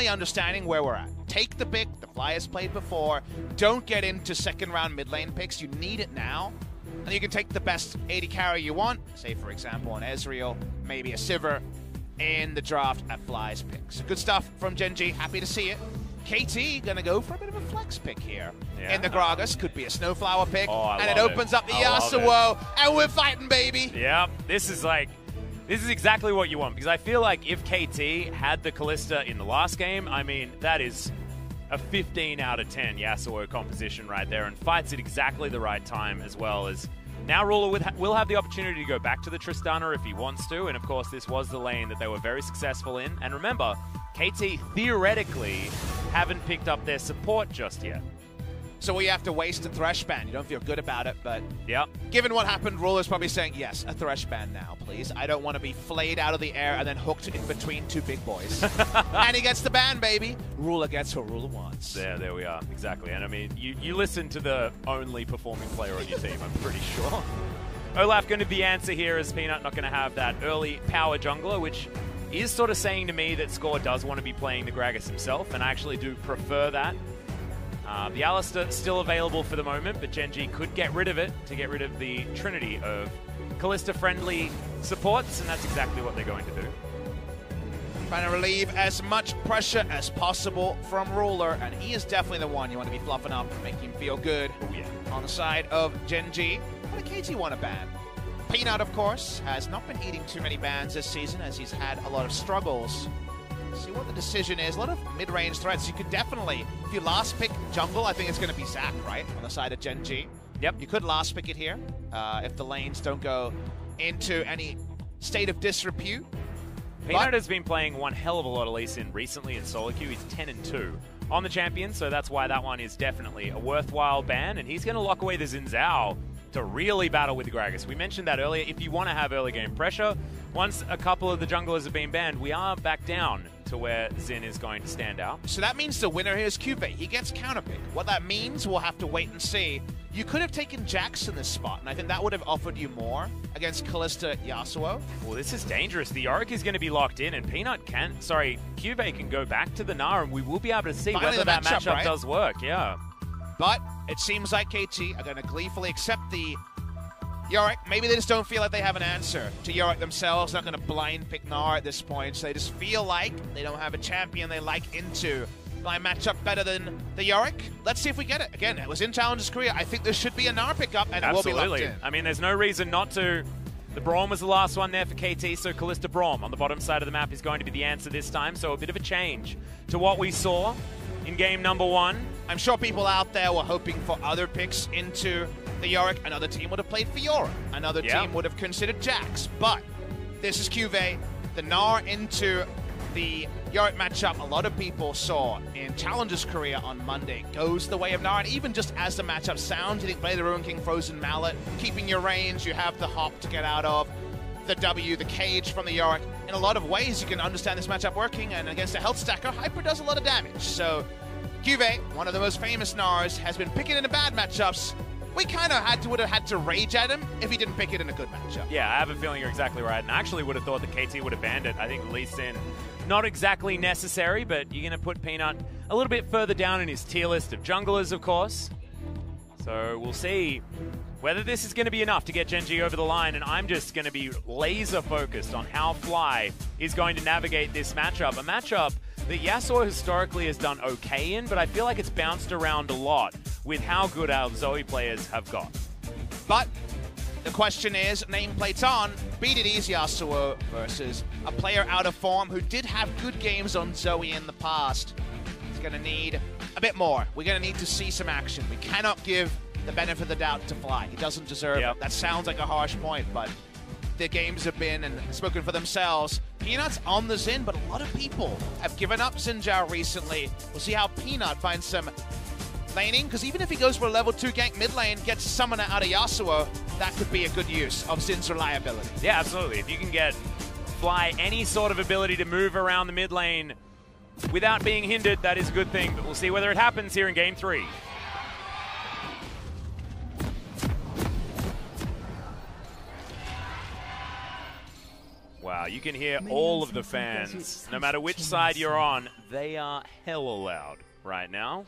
understanding where we're at. Take the pick the Flyers played before. Don't get into second round mid lane picks. You need it now. And you can take the best AD carry you want, say for example an Ezreal, maybe a Sivir, in the draft at Flyers picks. Good stuff from Gen.G, happy to see it. KT gonna go for a bit of a flex pick here. In the Gragas, could be a Snowflower pick, and it opens up the Yasuo, and we're fighting, baby! Yeah, this is exactly what you want, because I feel like if KT had the Kalista in the last game, I mean, that is a 15 out of 10 Yasuo composition right there, and fights at exactly the right time, as well as now Ruler will have the opportunity to go back to the Tristana if he wants to, and of course this was the lane that they were very successful in. And remember, KT theoretically haven't picked up their support just yet. So we have to waste a Thresh ban. You don't feel good about it, but yep. Given what happened, Ruler's probably saying, yes, a Thresh ban now, please. I don't want to be flayed out of the air and then hooked in between two big boys. And he gets the ban, baby. Ruler gets what Ruler wants. There we are, exactly. And I mean, you listen to the only performing player on your team, I'm pretty sure. Olaf going to be the answer here, as Peanut not going to have that early power jungler, which is sort of saying to me that Score does want to be playing the Gragas himself, and I actually do prefer that. The Alistar still available for the moment, but Gen.G could get rid of it to get rid of the trinity of Kalista-friendly supports, and that's exactly what they're going to do. Trying to relieve as much pressure as possible from Ruler, and he is definitely the one you want to be fluffing up and making him feel good. Oh, yeah. On the side of Gen.G. What a KT want to ban. Peanut, of course, has not been eating too many bans this season, as he's had a lot of struggles. See what the decision is. A lot of mid-range threats. You could definitely, if you last pick jungle, I think it's going to be Zac, right? On the side of Gen.G. Yep. You could last pick it here if the lanes don't go into any state of disrepute. Peanut has been playing one hell of a lot of Lee Sin recently in solo queue. He's 10-2 on the champion, so that's why that one is definitely a worthwhile ban, and he's going to lock away the Xin Zhao to really battle with the Gragas. We mentioned that earlier. If you want to have early game pressure, once a couple of the junglers have been banned, we are back down to where Xin is going to stand out. So that means the winner here is Cube. He gets counterpick. What that means, we'll have to wait and see. You could have taken Jax in this spot, and I think that would have offered you more against Kalista Yasuo. Well, this is dangerous. The Yorick is going to be locked in, and Cube can go back to the Gnar, and we will be able to see whether that matchup does work, yeah. But it seems like KT are going to gleefully accept the Yorick. Maybe they just don't feel like they have an answer to Yorick themselves. Not going to blind pick Gnar at this point. So they just feel like they don't have a champion they like into. Blind matchup better than the Yorick. Let's see if we get it. Again, it was in Challenger's career. I think there should be a Gnar pickup, and it will be locked in. I mean, there's no reason not to. The Braum was the last one there for KT, so Kalista Braum on the bottom side of the map is going to be the answer this time. So a bit of a change to what we saw in game number 1. I'm sure people out there were hoping for other picks into the Yorick. Another team would have played Fiora. Another team would have considered Jax. But this is Cuvée. The Gnar into the Yorick matchup a lot of people saw in Challenger's career on Monday goes the way of Gnar. And even just as the matchup sounds, you think play the Ruin King Frozen Mallet, keeping your range, you have the hop to get out of, the W, the cage from the Yorick. In a lot of ways, you can understand this matchup working, and against a health stacker, Hyper does a lot of damage. So Cuvée, one of the most famous Gnars, has been picking into bad matchups. We kind of would have had to rage at him if he didn't pick it in a good matchup. Yeah, I have a feeling you're exactly right, and I actually would have thought that KT would have banned it. I think Lee Sin, not exactly necessary, but you're going to put Peanut a little bit further down in his tier list of junglers, of course. So we'll see whether this is going to be enough to get Gen.G over the line, and I'm just going to be laser focused on how Fly is going to navigate this matchup. A matchup that Yasuo historically has done okay in, but I feel like it's bounced around a lot with how good our Zoe players have got. But the question is, nameplates on, beat it easy Yasuo versus a player out of form who did have good games on Zoe in the past. He's going to need a bit more. We're going to need to see some action. We cannot give the benefit of the doubt to Fly. He doesn't deserve it. That sounds like a harsh point, but the games have been and spoken for themselves. Peanut's on the Xin, but a lot of people have given up Xin Zhao recently. We'll see how Peanut finds some laning, because even if he goes for a level 2 gank mid lane, gets a summoner out of Yasuo, that could be a good use of Xin's reliability. Yeah, absolutely. If you can get Fly any sort of ability to move around the mid lane without being hindered, that is a good thing, but we'll see whether it happens here in game 3. Wow, you can hear all of the fans. No matter which side you're on, they are hella loud right now.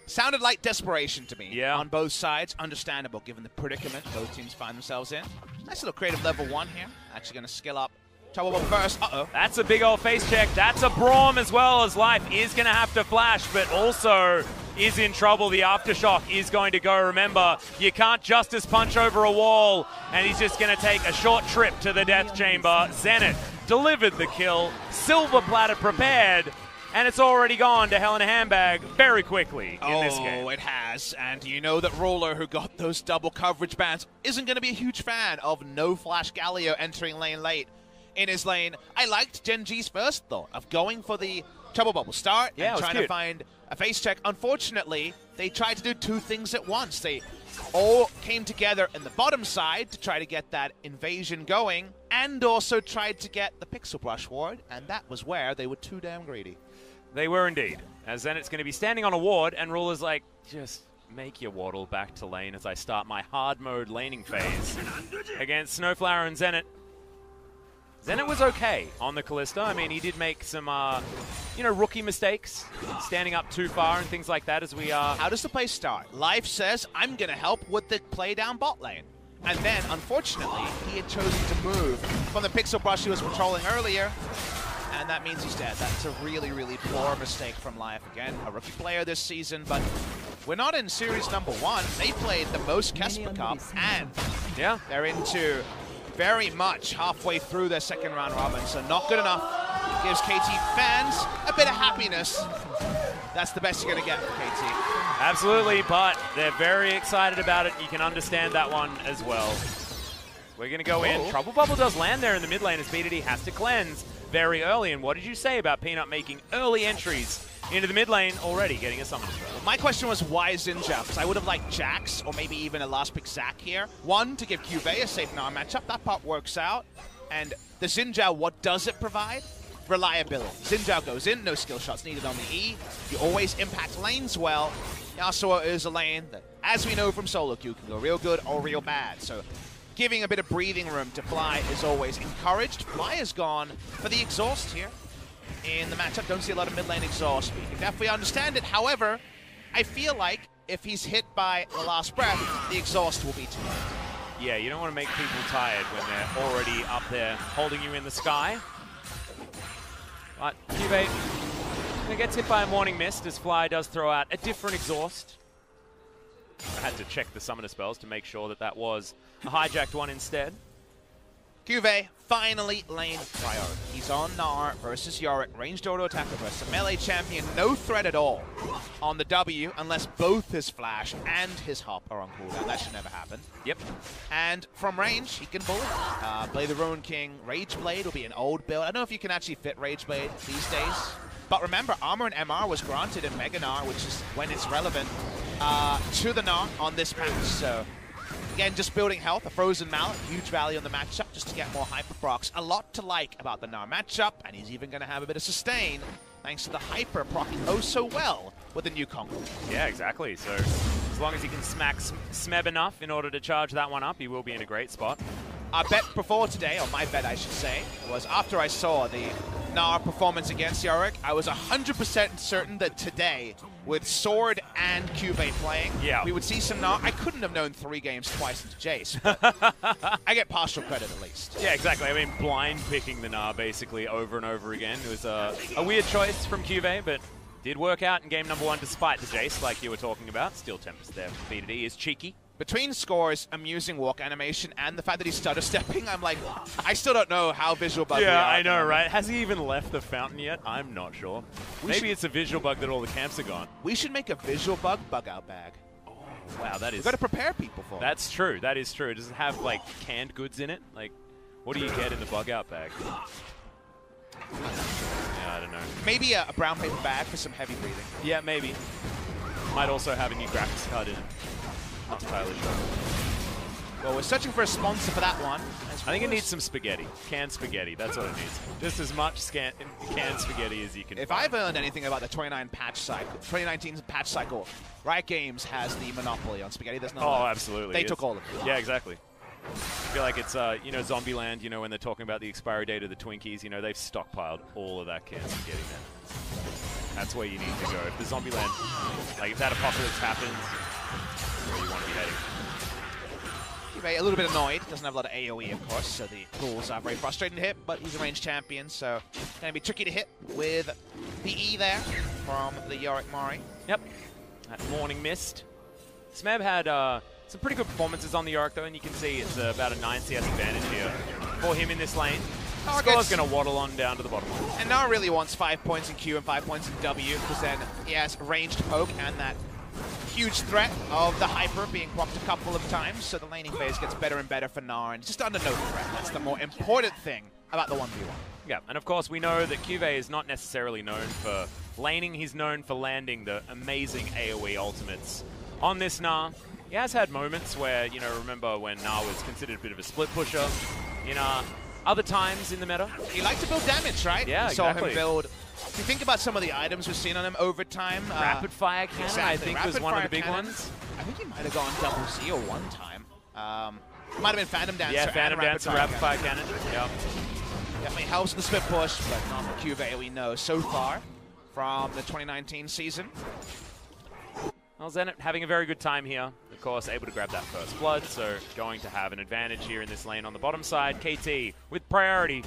Sounded like desperation to me. Yeah. On both sides, understandable given the predicament both teams find themselves in. Nice little creative level 1 here. Actually going to skill up. Trouble first. Uh-oh. That's a big old face check. That's a Braum as well, as Life is going to have to flash, but also is in trouble. The Aftershock is going to go. Remember, you can't Justice Punch over a wall, and he's just going to take a short trip to the Death Chamber. Zenit delivered the kill. Silver Platter prepared, and it's already gone to Hell in a Handbag very quickly in this game. Oh, it has. And you know that Roller, who got those double coverage bans, isn't going to be a huge fan of no Flash Galio entering lane late. In his lane, I liked Gen.G's first thought of going for the Trouble Bubble start and trying to find a face check. Unfortunately, they tried to do two things at once. They all came together in the bottom side to try to get that invasion going, and also tried to get the Pixel Brush ward, and that was where they were too damn greedy. They were indeed. As Zenit's going to be standing on a ward, and Ruler's like, just make your waddle back to lane as I start my hard mode laning phase against Snowflower and Zenit. Zenit was okay on the Kalista. I mean, he did make some, rookie mistakes, standing up too far and things like that as we are. How does the play start? Life says, I'm going to help with the play down bot lane. And then, unfortunately, he had chosen to move from the Pixel Brush he was patrolling earlier, and that means he's dead. That's a really, really poor mistake from Life. Again, a rookie player this season, but we're not in series number 1. They played the most Kesper Cup, and they're into very much halfway through their second round robin, so not good enough. Gives KT fans a bit of happiness. That's the best you're going to get from KT. Absolutely, but they're very excited about it. You can understand that one as well. We're going to go in. Trouble Bubble does land there in the mid lane as BDD has to cleanse very early. And what did you say about Peanut making early entries into the mid lane already, getting a summon spell? My question was, why Zinja? Because I would have liked Jax, or maybe even a last pick Zac here. One, to give QV a safe Gnar matchup. That part works out. And the Zinja, what does it provide? Reliability. Zinja goes in, no skill shots needed on the E. You always impact lanes well. Yasuo is a lane that, as we know from solo queue, can go real good or real bad. So giving a bit of breathing room to Fly is always encouraged. Fly has gone for the exhaust here in the matchup. Don't see a lot of mid lane exhaust. We can definitely understand it. However, I feel like if he's hit by the last breath, the exhaust will be too late. Yeah, you don't want to make people tired when they're already up there holding you in the sky. But QV gets hit by a Morning Mist as Fly does throw out a different exhaust. I had to check the summoner spells to make sure that that was a hijacked one instead. QV finally lane priority. He's on Gnar versus Yorick, ranged auto attacker versus a melee champion. No threat at all on the W unless both his flash and his hop are on cooldown. That should never happen. Yep. And from range, he can bully. Blade the Ruin King. Rage Blade will be an old build. I don't know if you can actually fit Rage Blade these days. But remember, Armor and MR was granted in Mega Gnar, which is when it's relevant, to the Gnar on this patch. So again, just building health, a Frozen Mallet, huge value on the matchup just to get more Hyper procs. A lot to like about the Gnar matchup, and he's even going to have a bit of sustain thanks to the Hyper proccing oh so well with the new Conqueror. Yeah, exactly. So as long as he can smack Smeb enough in order to charge that one up, he will be in a great spot. Our bet before today, or my bet I should say, was after I saw the Gnar performance against Yorick, I was 100% certain that today, with Sword and QV playing, we would see some Gnar. I couldn't have known 3 games twice into Jace, but I get partial credit at least. Yeah, exactly. I mean, blind picking the Gnar basically over and over again. It was a weird choice from QV, but did work out in game number 1 despite the Jace, like you were talking about. Still Tempest there for BDD is cheeky. Between Score's amusing walk animation and the fact that he's stutter stepping, I'm like, I still don't know how visual bug we are. Yeah, I know, right? Has he even left the fountain yet? I'm not sure. Maybe it's a visual bug that all the camps are gone. We should make a visual bug out bag. Oh, wow, that is... We've got to prepare people for it. That's true. That is true. Does it have, like, canned goods in it? Like, what do you get in the bug out bag? Yeah, I don't know. Maybe a brown paper bag for some heavy breathing. Yeah, maybe. Might also have a new graphics card in it. Not entirely sure. Well, we're searching for a sponsor for that one. I think it needs some spaghetti. Canned spaghetti. That's what it needs. Just as much canned spaghetti as you can If find. I've learned anything about the 2019 patch cycle, Riot Games has the monopoly on spaghetti. There's no absolutely. They took all of it. Yeah, exactly. I feel like it's, you know, Zombieland, you know, when they're talking about the expiry date of the Twinkies, you know, they've stockpiled all of that cancer getting there. That's where you need to go. If the Zombieland, like if that apocalypse happens, that's where you want to be heading. A little bit annoyed. Doesn't have a lot of AoE, of course, so the tools are very frustrating to hit, but he's a ranged champion, so going to be tricky to hit with the E there from the Yorick Mari. Yep. That Morning Mist. Smeb had some pretty good performances on the Yorick, though, and you can see it's about a 9 CS advantage here for him in this lane. Score's going to waddle on down to the bottom. And Nara really wants 5 points in Q and 5 points in W, because then he has ranged poke and that huge threat of the Hyper being propped a couple of times, so the laning phase gets better and better for Nara, and just under no threat. That's the more important thing about the 1v1. Yeah, and of course we know that Cuvée is not necessarily known for laning, he's known for landing the amazing AoE ultimates on this Gnar. He has had moments where, you know, remember when Gnar was considered a bit of a split pusher, you know, other times in the meta. He liked to build damage, right? Yeah, exactly. Saw him build. If you think about some of the items we've seen on him over time. Rapid Fire Cannon, exactly. I think, was one of the big ones. I think he might have gone double Z one time. Might have been Phantom Dancer. Yeah, Phantom Dancer, Rapid Fire Cannon. Yep. Definitely helps in the split push, but not for Cuvée, we know so far from the 2019 season. Well, Zenit having a very good time here. Of course, able to grab that first blood, so going to have an advantage here in this lane on the bottom side. KT with priority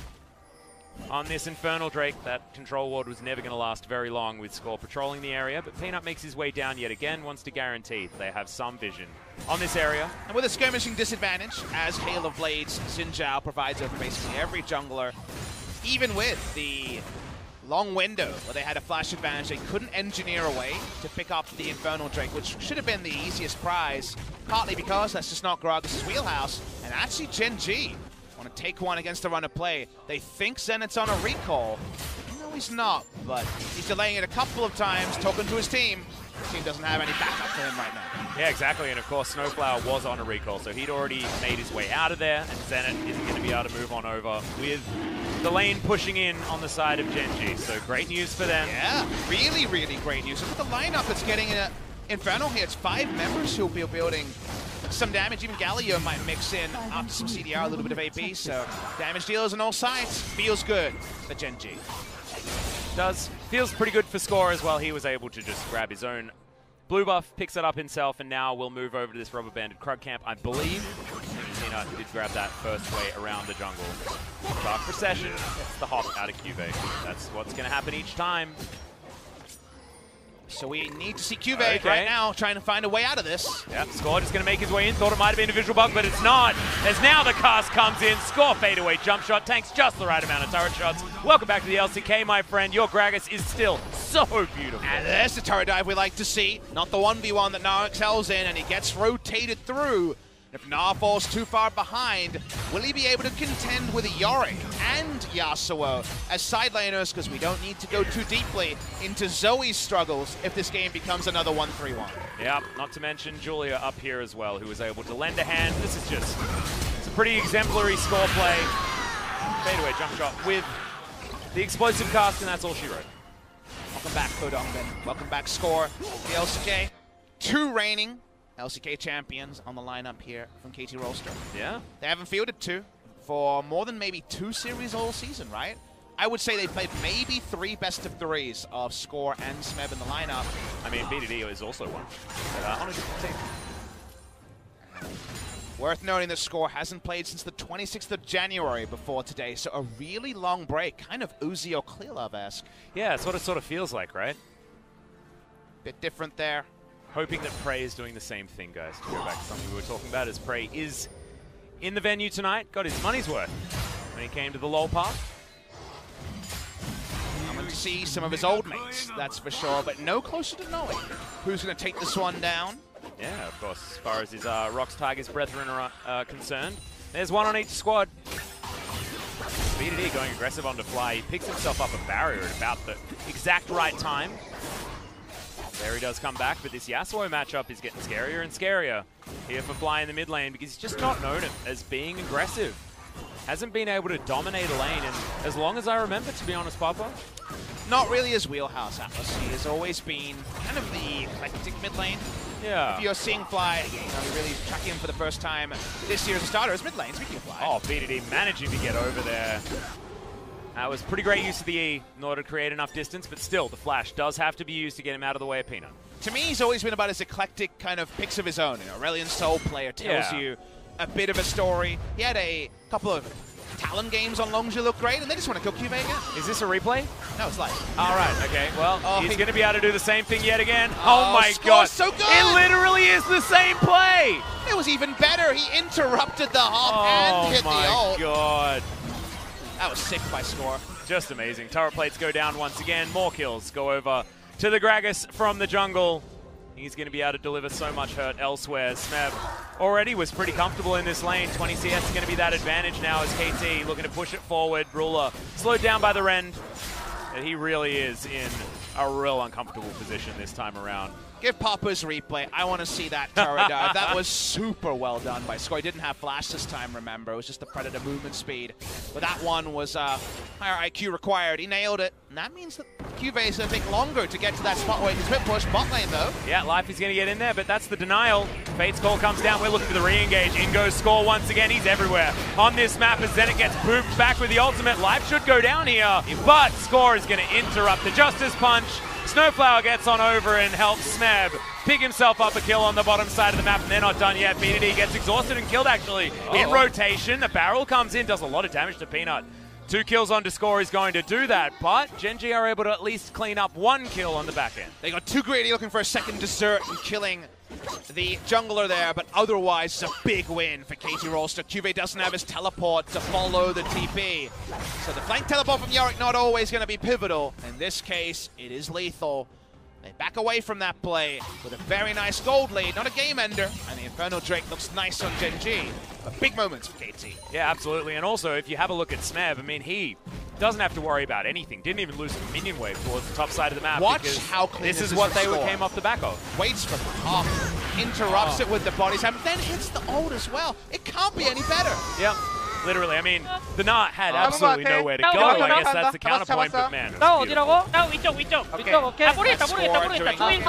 on this Infernal Drake. That control ward was never going to last very long with Score patrolling the area, but Peanut makes his way down yet again, wants to guarantee that they have some vision on this area. And with a skirmishing disadvantage, as Hail of Blades, Xin Zhao provides over basically every jungler, even with the long window where they had a flash advantage, they couldn't engineer a way to pick up the Infernal Drake, which should have been the easiest prize, partly because that's just not Gragas' wheelhouse, and actually Gen.G want to take one against the run of play. They think Zenit's on a recall. No, he's not, but he's delaying it a couple of times, talking to his team. His team doesn't have any backup for him right now. Yeah, exactly, and of course Snowflower was on a recall, so he'd already made his way out of there, and Zenit isn't going to be able to move on over with the lane pushing in on the side of Gen.G, so great news for them. Yeah, really, really great news. Look at the lineup that's getting an Infernal here. It's 5 members who'll be building some damage. Even Galio might mix in after some CDR, a little bit of AP, so damage dealers on all sides. Feels good for Gen.G. Does. Feels pretty good for Score as well. He was able to just grab his own blue buff, picks it up himself, and now we'll move over to this rubber banded Krug camp, I believe. Peanut did grab that first way around the jungle. Dark Procession gets the hop out of Cuvée. That's what's going to happen each time. So we need to see Cuvée right now trying to find a way out of this. Yep, Score just going to make his way in. Thought it might have been a visual bug, but it's not. As now the cast comes in. Score fadeaway jump shot. Tanks just the right amount of turret shots. Welcome back to the LCK, my friend. Your Gragas is still so beautiful. And there's the turret dive we like to see. Not the 1v1 that Gnar excels in, and he gets rotated through. If Gnar falls too far behind, will he be able to contend with Yorick and Yasuo as side laners? Because we don't need to go too deeply into Zoe's struggles if this game becomes another 1-3-1. Yep, not to mention Julia up here as well, who was able to lend a hand. This is just, it's a pretty exemplary Score play. Fadeaway jump shot with the explosive cast, and that's all she wrote. Welcome back, Kodongbin. Welcome back, Score. The LCK, 2 reigning LCK champions on the lineup here from KT Rolster. Yeah. They haven't fielded 2 for more than maybe 2 series all season, right? I would say they played maybe 3 best of 3s of Score and Smeb in the lineup. I mean, BDD is also one. On a different team. Worth noting that Score hasn't played since the 26th of January before today, so a really long break, kind of Uzi or Clearlove-esque. Yeah, it's what it sort of feels like, right? Bit different there. Hoping that Prey is doing the same thing, guys. To go back to something we were talking about, as Prey is in the venue tonight. Got his money's worth when he came to the LoL Park. I'm going to see some of his old mates, that's for sure, but no closer to knowing who's going to take this one down. Yeah, of course, as far as his Rox Tigers brethren are concerned. There's one on each squad. BDD going aggressive onto Fly. He picks himself up a barrier at about the exact right time. There he does come back, but this Yasuo matchup is getting scarier and scarier here for Fly in the mid lane, because he's just not known as being aggressive. Hasn't been able to dominate a lane, and as long as I remember, to be honest, Papa. Not really his wheelhouse, Atlas. He has always been kind of the eclectic mid lane Yeah. If you're seeing Fly, really tracking him for the first time this year as a starter, as mid lane, speaking of Fly. Oh, BDD managing to get over there. That was pretty great use of the E in order to create enough distance, but still, the flash does have to be used to get him out of the way of Peanut. To me, he's always been about his eclectic kind of picks of his own. Aurelion Soul player tells you a bit of a story. He had a couple of Talon games on Longzhi look great, and they just want to kill QV again. Is this a replay? No, it's live. All right, okay. Well, he's going to be able to do the same thing yet again. Oh my God. So good. It literally is the same play. It was even better. He interrupted the hop and hit the ult. Oh, my God. That was sick by Score. Just amazing. Turret plates go down once again. More kills go over to the Gragas from the jungle. He's going to be able to deliver so much hurt elsewhere. Smeb already was pretty comfortable in this lane. 20 CS is going to be that advantage now as KT looking to push it forward. Ruler slowed down by the Rend. And he really is in a real uncomfortable position this time around. Give Papa's replay. I want to see that turret dive. That was super well done by Score. He didn't have flash this time, remember. It was just the Predator movement speed. But that one was higher IQ required. He nailed it. And that means that QV is going to take longer to get to that spot where he can split push. Bot lane, though. Yeah, Life is going to get in there, but that's the denial. Fate's call comes down. We're looking for the re-engage. In goes Score once again. He's everywhere on this map as Zenit gets booped back with the ultimate. Life should go down here, but Score is going to interrupt the Justice Punch. Snowflower gets on over and helps Smeb pick himself up a kill on the bottom side of the map, and they're not done yet. BDD gets exhausted and killed, actually. In rotation, the barrel comes in, does a lot of damage to Peanut. 2 kills onto Score is going to do that, but Gen.G are able to at least clean up 1 kill on the back end. They got too greedy looking for a second dessert and killing the jungler there, but otherwise it's a big win for KT Rolster. QV doesn't have his teleport to follow the TP. So the flank teleport from Yorick not always going to be pivotal. In this case, it is lethal. They back away from that play with a very nice gold lead, not a game ender, and the Infernal Drake looks nice on Gen.G. But big moments for KT. Yeah, absolutely. And also, if you have a look at Smeb, I mean, he doesn't have to worry about anything. Didn't even lose a minion wave towards the top side of the map. Watch how clean this is what they came off the back of. Waits for the hop, interrupts it with the body slam, then hits the ult as well. It can't be any better. Yep. Literally, I mean, the Nart had absolutely nowhere to go. I guess that's the counterpoint, but man, it was beautiful.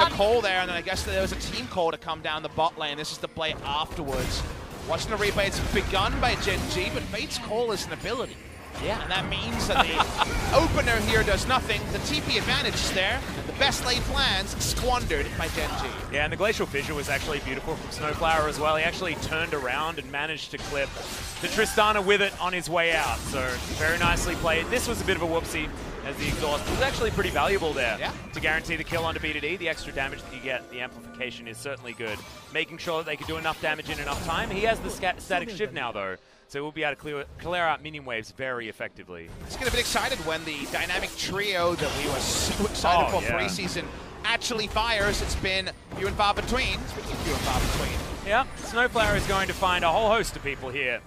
The call there, and then I guess there was a team call to come down the bot lane. This is the play afterwards. Watching the replay, it's begun by Gen.G, but Fate's call is an ability. Yeah, and that means that the opener here does nothing. The TP advantage is there. The best laid plans squandered by Gen.G. Yeah, and the Glacial Fissure was actually beautiful from Snowflower as well. He actually turned around and managed to clip the Tristana with it on his way out. So very nicely played. This was a bit of a whoopsie as the exhaust was actually pretty valuable there to guarantee the kill onto BDD. The extra damage that you get, the amplification is certainly good. Making sure that they can do enough damage in enough time. He has the static shiv now though, so we'll be able to clear out minion waves very effectively. Let's get a bit excited when the dynamic trio that we were so excited for preseason actually fires. It's been few and far between. Speaking of few and far between. Yeah, Snowflower is going to find a whole host of people here.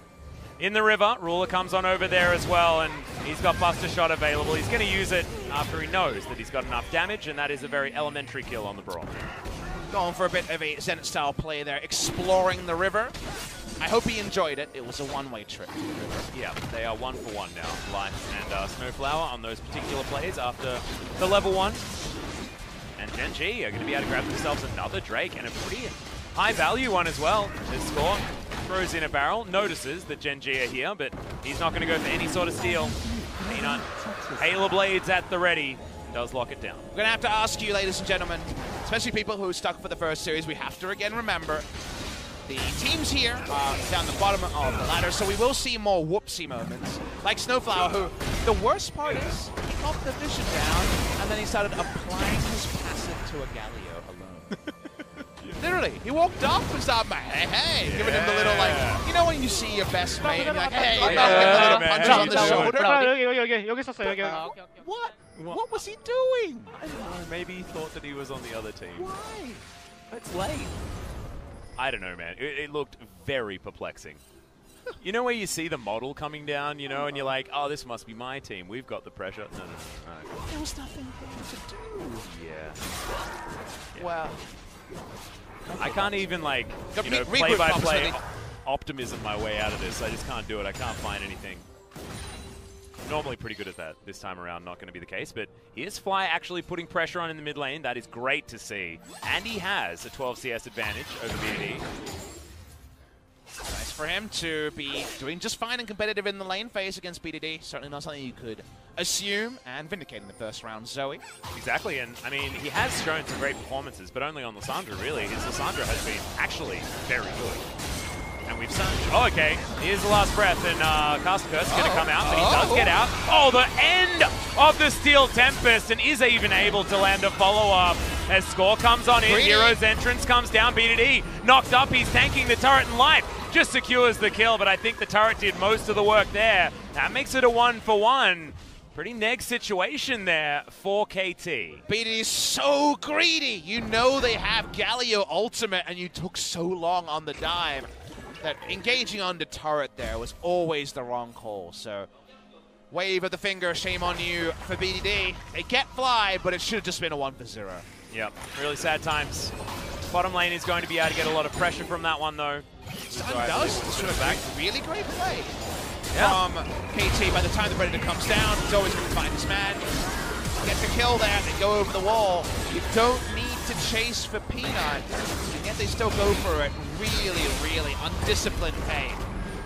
In the river, Ruler comes on over there as well, and he's got Buster Shot available. He's going to use it after he knows that he's got enough damage, and that is a very elementary kill on the Brawl. Going for a bit of a Zenit-style play there, exploring the river. I hope he enjoyed it. It was a one-way trip to the river. Yeah, they are 1 for 1 now, Life and Snowflower on those particular plays after the level 1. And Gen.G are going to be able to grab themselves another Drake, and a pretty high-value one as well. This Score throws in a barrel, notices that Gen.G are here, but he's not going to go for any sort of steal. Peanut, Halo Blades at the ready, does lock it down. We're going to have to ask you, ladies and gentlemen, especially people who stuck for the first series, we have to again remember the teams here are down the bottom of the ladder, so we will see more whoopsie moments. Like Snowflower, who, the worst part is, he got the vision down, and then he started applying his passive to a Galio alone. Literally, he walked up and started, hey, giving him the little, like, you know when you see your best mate, and you're like, hey, give him a little punch on the shoulder? What? What was he doing? I don't know, maybe he thought that he was on the other team. Why? It's late. I don't know, man. It looked very perplexing. You know where you see the model coming down, you know, and you're like, oh, this must be my team. We've got the pressure. No. There was nothing for him to do. Yeah. Well, I can't even, like, you know, play-by-play optimism my way out of this. I just can't do it. I can't find anything. Normally pretty good at that. This time around, not going to be the case. But here's Fly actually putting pressure on in the mid lane. That is great to see. And he has a 12 CS advantage over BD. Nice for him to be doing just fine and competitive in the lane phase against BDD. Certainly not something you could assume, and vindicate in the first round, Zoe. Exactly, and I mean, he has shown some great performances, but only on Lissandra, really. His Lissandra has been actually very good. And we've seen, oh, okay, here's the last breath, and Castercurt's going to come out, but he does get out. Oh, the end of the Steel Tempest, and is even able to land a follow-up as Score comes on in. Hero's entrance comes down, BDD knocked up, he's tanking the turret and life. Just secures the kill, but I think the turret did most of the work there. That makes it a 1-for-1. Pretty neg situation there for KT. BDD is so greedy. You know they have Galio ultimate, and you took so long on the dive that engaging on the turret there was always the wrong call. So, wave of the finger, shame on you for BDD. They get Fly, but it should have just been a 1-for-0. Yep, really sad times. Bottom lane is going to be able to get a lot of pressure from that one, though. Sun does really great play from KT. By the time the Predator comes down, he's always going to find his man. Get the kill there, they go over the wall. You don't need to chase for Peanut, and yet they still go for it. Really, really undisciplined play,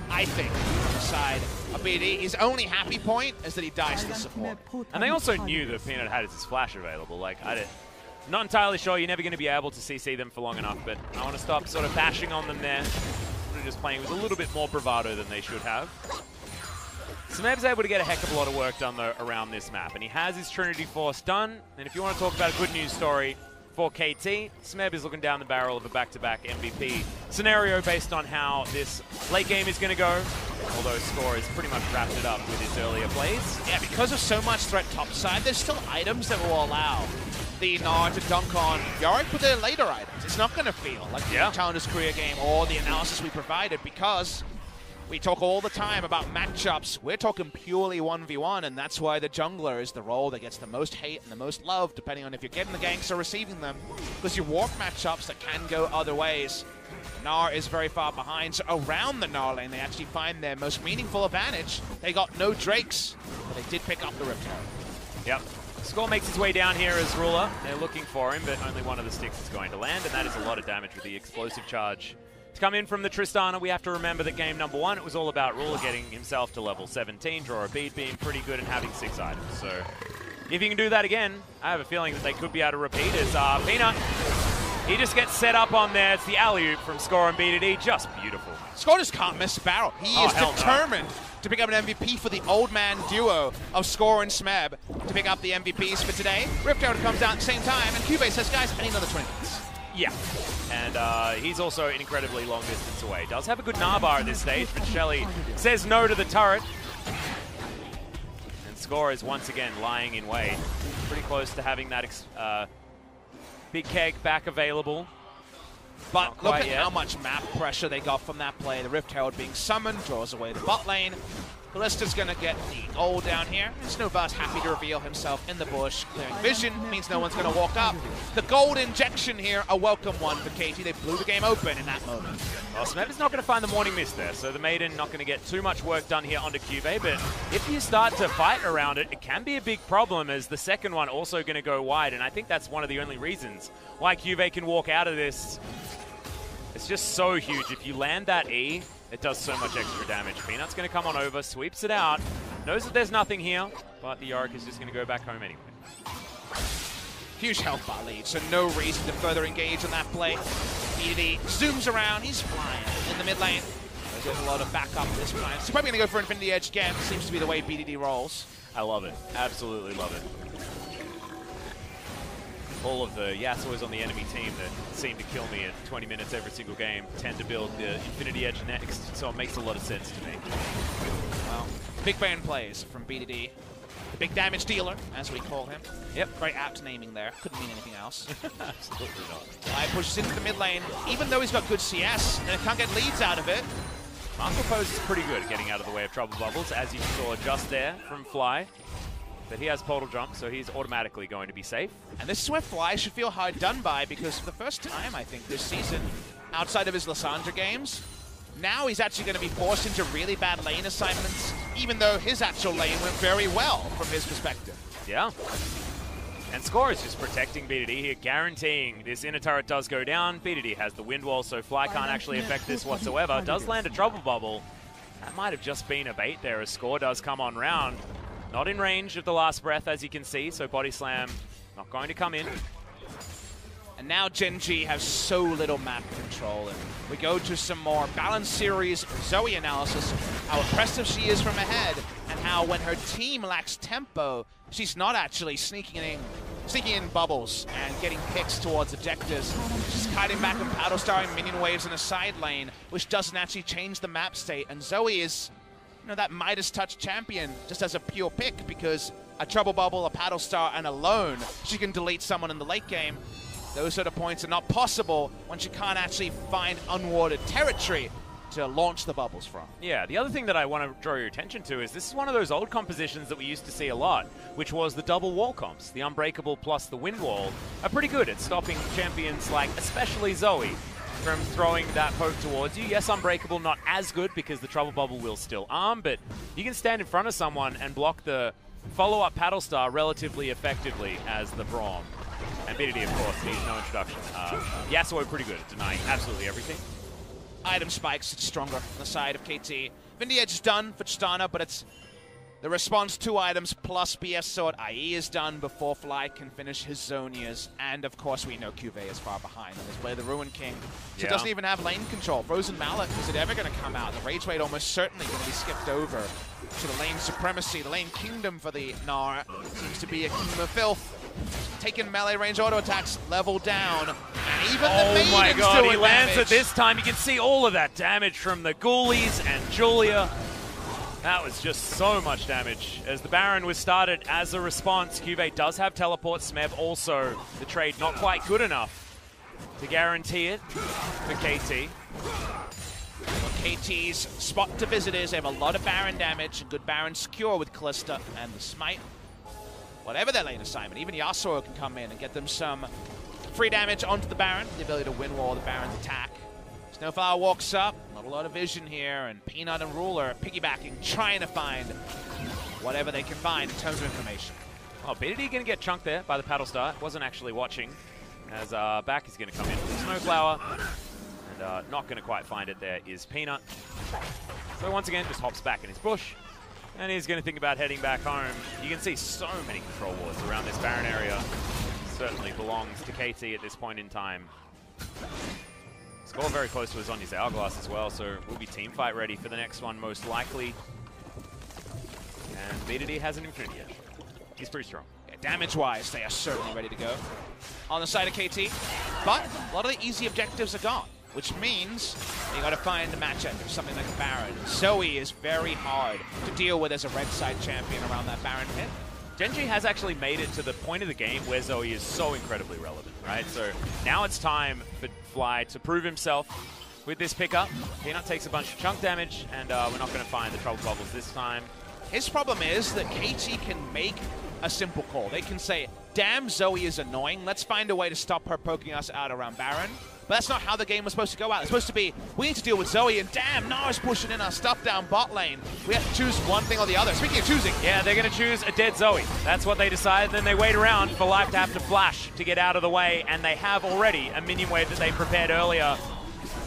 I think, on the side of BD. His only happy point is that he dies to the support. And they also knew that Peanut had his flash available. Like, not entirely sure, you're never going to be able to CC them for long enough, but I want to stop sort of bashing on them there. They're just playing with a little bit more bravado than they should have. Smeb's able to get a heck of a lot of work done, though, around this map, and he has his Trinity Force done. And if you want to talk about a good news story for KT, Smeb is looking down the barrel of a back-to-back MVP scenario based on how this late game is going to go, although Score has pretty much wrapped it up with his earlier plays. Yeah, because of so much threat topside, there's still items that will allow the Gnar to dunk on Yorick with their later items. It's not going to feel like the Challenger's career game or the analysis we provided, because we talk all the time about matchups. We're talking purely 1v1, and that's why the jungler is the role that gets the most hate and the most love, depending on if you're getting the ganks or receiving them, because you walk matchups that can go other ways. Gnar is very far behind, so around the Gnar lane, they actually find their most meaningful advantage. They got no Drakes, but they did pick up the Rift Herald. Yep. Score makes his way down here as Ruler. They're looking for him, but only one of the sticks is going to land, and that is a lot of damage with the explosive charge. To come in from the Tristana, we have to remember that game number 1, it was all about Ruler getting himself to level 17, draw a bead, being pretty good and having 6 items. So if he can do that again, I have a feeling that they could be able to repeat as Peanut. He just gets set up on there. It's the alley-oop from Score and BDD. Just beautiful. Score just can't miss a barrel. He is determined to pick up an MVP for the old man duo of Score and Smeb to pick up the MVPs for today. Rift Herald comes down at the same time, and Cube says, guys, I need another 20 minutes. Yeah, and he's also an incredibly long distance away. Does have a good Narbar at this stage, but Shelly says no to the turret. And Score is once again lying in wait. Pretty close to having that big keg back available. But look at how much map pressure they got from that play. The Rift Herald being summoned, draws away the bot lane. Kallista's going to get the goal down here. Snowbus happy to reveal himself in the bush. Clearing vision means no one's going to walk up. The gold injection here, a welcome one for KT. They blew the game open in that moment. Well, Smeb is not going to find the morning mist there, so the Maiden not going to get too much work done here onto Cube, but if you start to fight around it, it can be a big problem, as the second one also going to go wide, and I think that's one of the only reasons why Cube can walk out of this. It's just so huge. If you land that E, it does so much extra damage. Peanut's going to come on over, sweeps it out, knows that there's nothing here, but the Yorick is just going to go back home anyway. Huge health bar lead, so no reason to further engage on that play. BDD zooms around, he's flying in the mid lane. There's a lot of backup this time. So probably going to go for Infinity Edge again. Seems to be the way BDD rolls. I love it. Absolutely love it. All of the Yasuo's on the enemy team that seem to kill me at 20 minutes every single game tend to build the Infinity Edge next, so it makes a lot of sense to me. Well, big ban plays from BDD. The big damage dealer, as we call him. Yep, very apt naming there. Couldn't mean anything else. Absolutely not. Fly pushes into the mid lane. Even though he's got good CS, and can't get leads out of it. Marco Pose is pretty good at getting out of the way of trouble bubbles, as you saw just there from Fly. But he has portal jump, so he's automatically going to be safe. And this is where Fly should feel hard done by, because for the first time, I think, this season, outside of his Lissandra games, now he's actually going to be forced into really bad lane assignments even though his actual lane went very well from his perspective. Yeah. And Score is just protecting BDD here, guaranteeing this inner turret does go down. BDD has the wind wall, so Fly can't actually affect this whatsoever. Does land a trouble bubble. That might have just been a bait there as Score does come on round. Not in range of the last breath, as you can see, so Body Slam not going to come in. And now Gen.G has so little map control, and we go to some more balanced series Zoe analysis, how impressive she is from ahead, and how when her team lacks tempo, she's not actually sneaking in bubbles and getting picks towards objectives. She's kiting back and paddle starring minion waves in a side lane, which doesn't actually change the map state, and Zoe is, you know, that Midas touch champion just as a pure pick, because a trouble bubble, a paddle star, and alone, she can delete someone in the late game. Those sort of points are not possible when she can't actually find unwarded territory to launch the bubbles from. Yeah, the other thing that I want to draw your attention to is this is one of those old compositions that we used to see a lot, which was the double wall comps. The Unbreakable plus the Wind Wall are pretty good at stopping champions like especially Zoe from throwing that poke towards you. Yes, Unbreakable not as good because the trouble bubble will still arm, but you can stand in front of someone and block the follow-up paddle star relatively effectively as the Braum. And BDD, of course, needs no introduction. Yasuo pretty good at denying absolutely everything. Item spikes, it's stronger on the side of KT. Vindy Edge is done for Tristana, but it's the response 2 items plus BS Sword. IE is done before Fly can finish his Zonias. And of course, we know QV is far behind on his play the Ruin King. She doesn't even have lane control. Frozen Mallet, is it ever going to come out? The Rage Raid almost certainly going to be skipped over to the lane supremacy. The lane kingdom for the Gnar seems to be a kingdom of filth. Taking melee range auto attacks, level down, and even the Maiden's my god, doing he lands damage. it this time. You can see all of that damage from the Ghoulies and Julia. That was just so much damage. As the Baron was started as a response, QV does have teleport. Smev also, the trade not quite good enough to guarantee it for KT. KT's spot to visit is they have a lot of Baron damage, good Baron secure with Callista and the Smite. Whatever their lane assignment, even Yasuo can come in and get them some free damage onto the Baron, the ability to win wall the Baron's attack. Snowflower walks up, not a lot of vision here, and Peanut and Ruler piggybacking, trying to find whatever they can find in terms of information. Oh, BDD going to get chunked there by the paddle star. Wasn't actually watching, as back is going to come in with Snowflower. And not going to quite find it there is Peanut. So once again, just hops back in his bush. And he's going to think about heading back home. You can see so many control wards around this Baron area. Certainly belongs to KT at this point in time. Score very close to his Zonya's Hourglass as well, so we'll be team fight ready for the next one most likely. And BDD has an Infinity Edge. He's pretty strong. Yeah, damage-wise, they are certainly ready to go on the side of KT. But a lot of the easy objectives are gone, which means you got to find the matchup for something like a Baron. Zoe is very hard to deal with as a red side champion around that Baron pit. Gen.G has actually made it to the point of the game where Zoe is so incredibly relevant, right? So now it's time for Fly to prove himself with this pickup. Peanut takes a bunch of chunk damage, and we're not going to find the trouble bubbles this time. His problem is that KT can make a simple call. They can say, damn, Zoe is annoying. Let's find a way to stop her poking us out around Baron. But that's not how the game was supposed to go out. It's supposed to be, we need to deal with Zoe, and damn, Nara's pushing in our stuff down bot lane. We have to choose one thing or the other. Speaking of choosing. Yeah, they're going to choose a dead Zoe. That's what they decide. Then they wait around for Life to have to flash to get out of the way, and they have already a minion wave that they prepared earlier.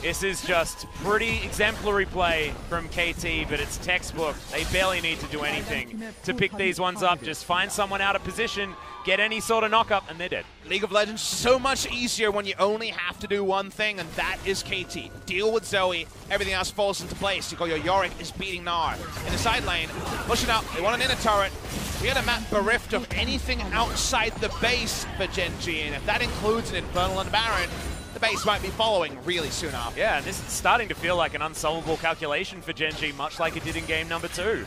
This is just pretty exemplary play from KT, but it's textbook. They barely need to do anything to pick these ones up. Just find someone out of position, get any sort of knock-up, and they're dead. League of Legends so much easier when you only have to do one thing, and that is KT. Deal with Zoe, everything else falls into place. You go, your Yorick is beating Gnar. In the side lane, pushing up, they want an inner turret. We had a map bereft of anything outside the base for Gen.G, and if that includes an Infernal and Baron, the base might be following really soon after. Yeah, and this is starting to feel like an unsolvable calculation for Gen.G, much like it did in game number 2.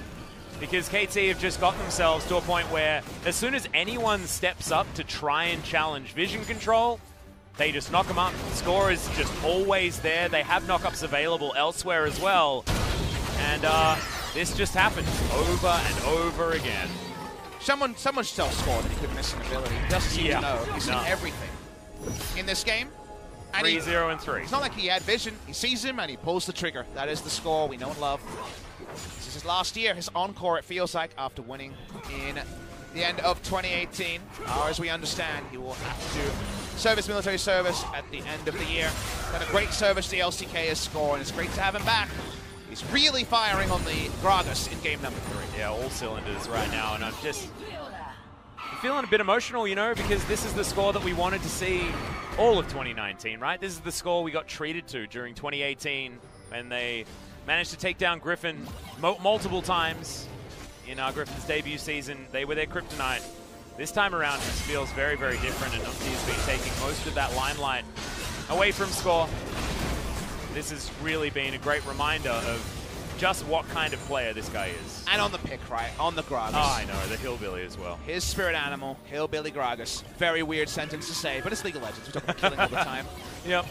Because KT have just got themselves to a point where as soon as anyone steps up to try and challenge vision control, they just knock them up. The score is just always there. They have knockups available elsewhere as well. And this just happens over and over again. Someone should tell Score that he could miss an ability. He doesn't seem to know. He's seen everything. In this game, 3-0 and 3. It's not like he had vision. He sees him and he pulls the trigger. That is the score we know and love. This is his last year, his encore, it feels like, after winning in the end of 2018. As we understand, he will have to serve his military service at the end of the year. Done a great service to the LCK as score, and it's great to have him back. He's really firing on the Gragas in game number 3. Yeah, all cylinders right now, and I'm feeling a bit emotional, you know, because this is the score that we wanted to see all of 2019, right? This is the score we got treated to during 2018 when they managed to take down Griffin multiple times in Griffin's debut season. They were their kryptonite. This time around, this feels very, very different, and Umti has been taking most of that limelight away from score. This has really been a great reminder of just what kind of player this guy is. And on the pick, right? On the Gragas. Oh, I know, the hillbilly as well. His spirit animal, hillbilly Gragas. Very weird sentence to say, but it's League of Legends. We talk about killing all the time. Yep.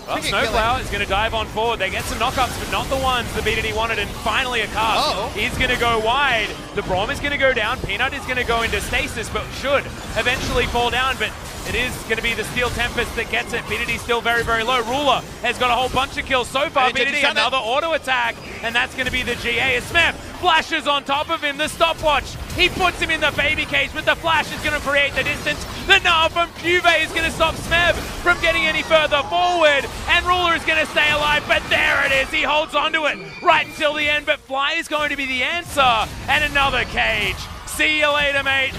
Well, Snowflower is going to dive on forward. They get some knockups, but not the ones the BDD wanted, and finally a cast. He's going to go wide. The Braum is going to go down. Peanut is going to go into stasis, but should eventually fall down, but it is going to be the Steel Tempest that gets it. BDD still very, very low. Ruler has got a whole bunch of kills so far. BDD, another auto attack, and that's going to be the GA. As Smep flashes on top of him, the stopwatch. He puts him in the baby cage, but the flash is going to create the distance. The Gnaw from Juve is going to stop Smeb from getting any further forward, and Ruler is going to stay alive, but there it is. He holds onto it right until the end, but Fly is going to be the answer, and another cage. See you later, mate.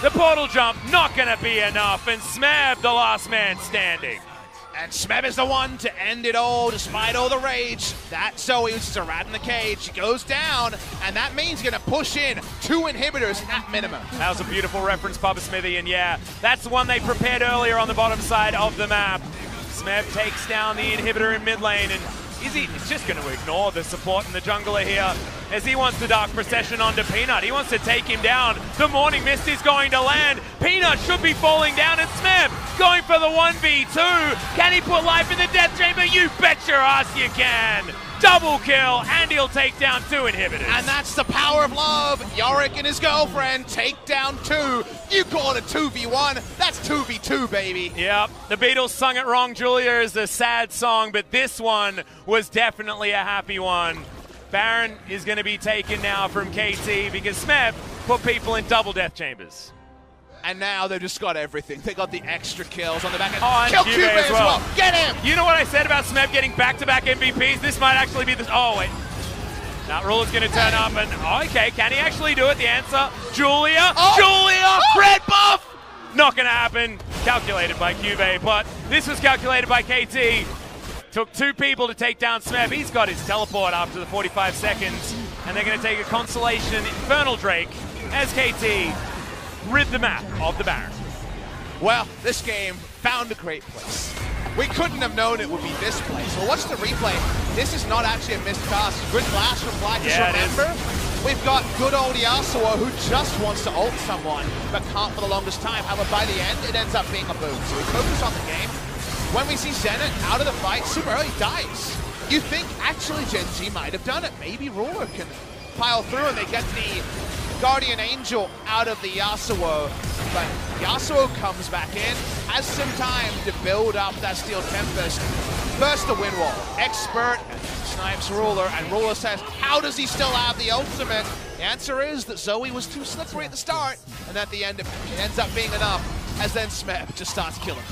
The portal jump, not going to be enough, and Smeb, the last man standing. And Smeb is the one to end it all, despite all the rage. That Zoe, which is a rat in the cage, goes down, and that means he's going to push in 2 inhibitors at minimum. That was a beautiful reference, Papa Smithy, and yeah, that's the one they prepared earlier on the bottom side of the map. Smeb takes down the inhibitor in mid lane, and he's just going to ignore the support in the jungler here as he wants the Dark Procession onto Peanut. He wants to take him down. The Morning Mist is going to land. Peanut should be falling down, and Smeb going for the 1v2. Can he put life in the death chamber? You bet your ass you can. Double kill, and he'll take down 2 inhibitors. And that's the power of love. Yorick and his girlfriend take down 2. You call it a 2v1. That's 2v2, baby. Yep, the Beatles sung it wrong, Julia, is a sad song, but this one was definitely a happy one. Baron is going to be taken now from KT because Smeb put people in double death chambers. And now they've just got everything. They got the extra kills on the back end. Oh, and Kill Cube as well. Get him! You know what I said about Smeb getting back-to-back MVPs? This might actually be the... Oh, wait. Now, Ruler's going to turn up and... Oh, okay, can he actually do it? The answer, Julia. Red buff! Not going to happen. Calculated by Cube, but this was calculated by KT. Took 2 people to take down Smeb. He's got his teleport after the 45 seconds, and they're going to take a consolation Infernal Drake as KT rid the map of the Baron. Well, this game found a great place. We couldn't have known it would be this place. Well, watch the replay. This is not actually a missed cast. Good flash from Fly. Just remember, we've got good old Yasuo who just wants to ult someone, but can't for the longest time. However, by the end, it ends up being a boom. So we focus on the game. When we see Zenit out of the fight, super early dies. You think actually Gen.G might have done it. Maybe Roar can pile through and they get the Guardian Angel out of the Yasuo. But Yasuo comes back in, has some time to build up that Steel Tempest. First the win wall. Expert snipes Ruler, and Ruler says, how does he still have the ultimate? The answer is that Zoe was too slippery at the start, and at the end it ends up being enough, as then Smeb just starts killing.